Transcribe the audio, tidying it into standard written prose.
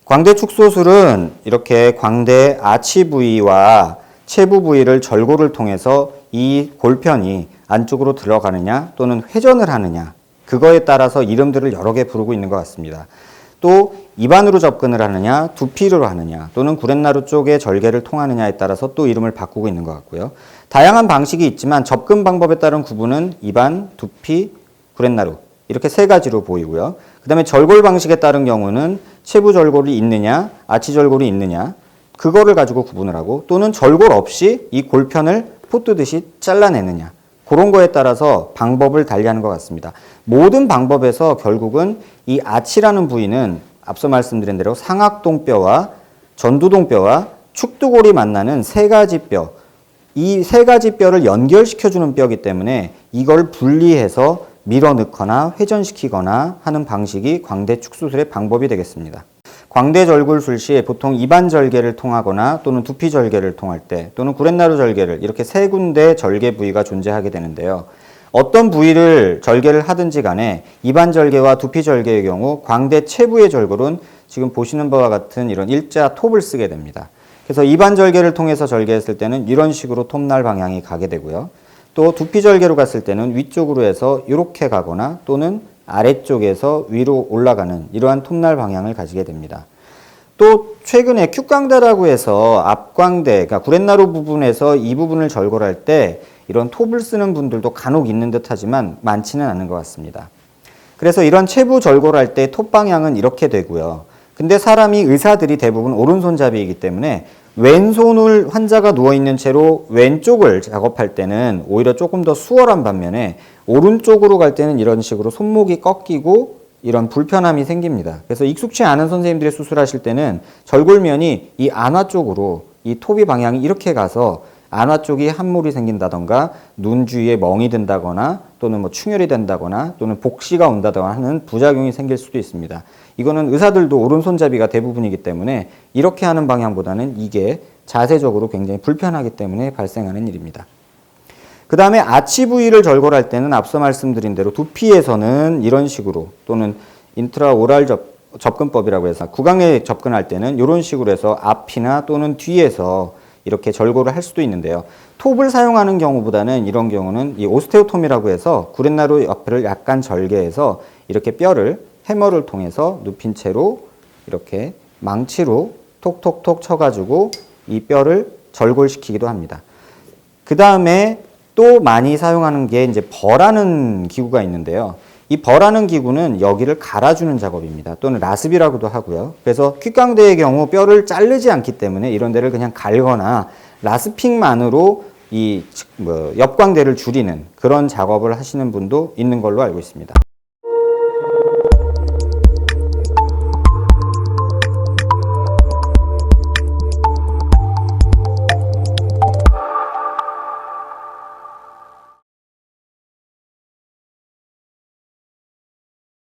광대 축소술은 이렇게 광대 아치 부위와 체부 부위를 절골을 통해서 이 골편이 안쪽으로 들어가느냐 또는 회전을 하느냐, 그거에 따라서 이름들을 여러 개 부르고 있는 것 같습니다. 또 입안으로 접근을 하느냐, 두피로 하느냐, 또는 구렛나루 쪽의 절개를 통하느냐에 따라서 또 이름을 바꾸고 있는 것 같고요. 다양한 방식이 있지만 접근 방법에 따른 구분은 입안, 두피, 구렛나루 이렇게 세 가지로 보이고요. 그 다음에 절골 방식에 따른 경우는 체부 절골이 있느냐, 아치 절골이 있느냐, 그거를 가지고 구분을 하고, 또는 절골 없이 이 골편을 포 뜨듯이 잘라내느냐, 그런 거에 따라서 방법을 달리하는 것 같습니다. 모든 방법에서 결국은 이 아치라는 부위는 앞서 말씀드린 대로 상악동뼈와 전두동뼈와 축두골이 만나는 세 가지 뼈, 이 세 가지 뼈를 연결시켜주는 뼈이기 때문에 이걸 분리해서 밀어넣거나 회전시키거나 하는 방식이 광대 축소술의 방법이 되겠습니다. 광대 절골술 시 보통 입안 절개를 통하거나 또는 두피 절개를 통할 때 또는 구렛나루 절개를 이렇게 세 군데 절개 부위가 존재하게 되는데요. 어떤 부위를 절개를 하든지 간에 입안 절개와 두피 절개의 경우 광대 체부의 절골은 지금 보시는 바와 같은 이런 일자 톱을 쓰게 됩니다. 그래서 입안 절개를 통해서 절개했을 때는 이런 식으로 톱날 방향이 가게 되고요. 또 두피 절개로 갔을 때는 위쪽으로 해서 이렇게 가거나 또는 아래쪽에서 위로 올라가는 이러한 톱날 방향을 가지게 됩니다. 또 최근에 큐광대라고 해서 앞광대, 그러니까 구렛나루 부분에서 이 부분을 절골할 때 이런 톱을 쓰는 분들도 간혹 있는 듯 하지만 많지는 않은 것 같습니다. 그래서 이런 체부 절골할 때 톱 방향은 이렇게 되고요. 근데 사람이 의사들이 대부분 오른손잡이이기 때문에 왼손을 환자가 누워있는 채로 왼쪽을 작업할 때는 오히려 조금 더 수월한 반면에 오른쪽으로 갈 때는 이런 식으로 손목이 꺾이고 이런 불편함이 생깁니다. 그래서 익숙치 않은 선생님들이 수술하실 때는 절골면이 이 안화 쪽으로 이 톱이 방향이 이렇게 가서 안화 쪽이 함몰이 생긴다던가 눈 주위에 멍이 든다거나 또는 뭐 충혈이 된다거나 또는 복시가 온다거나 하는 부작용이 생길 수도 있습니다. 이거는 의사들도 오른손잡이가 대부분이기 때문에 이렇게 하는 방향보다는 이게 자세적으로 굉장히 불편하기 때문에 발생하는 일입니다. 그 다음에 아치 부위를 절골할 때는 앞서 말씀드린 대로 두피에서는 이런 식으로 또는 인트라오랄 접근법이라고 해서 구강에 접근할 때는 이런 식으로 해서 앞이나 또는 뒤에서 이렇게 절골을 할 수도 있는데요. 톱을 사용하는 경우보다는 이런 경우는 이 오스테오톰이라고 해서 구렛나루 옆을 약간 절개해서 이렇게 뼈를 해머를 통해서 눕힌 채로 이렇게 망치로 톡톡톡 쳐가지고 이 뼈를 절골시키기도 합니다. 그 다음에 또 많이 사용하는 게 이제 벌하는 기구가 있는데요. 이 벌하는 기구는 여기를 갈아주는 작업입니다. 또는 라습이라고도 하고요. 그래서 퀵광대의 경우 뼈를 자르지 않기 때문에 이런 데를 그냥 갈거나 라스핑만으로 이 옆광대를 줄이는 그런 작업을 하시는 분도 있는 걸로 알고 있습니다.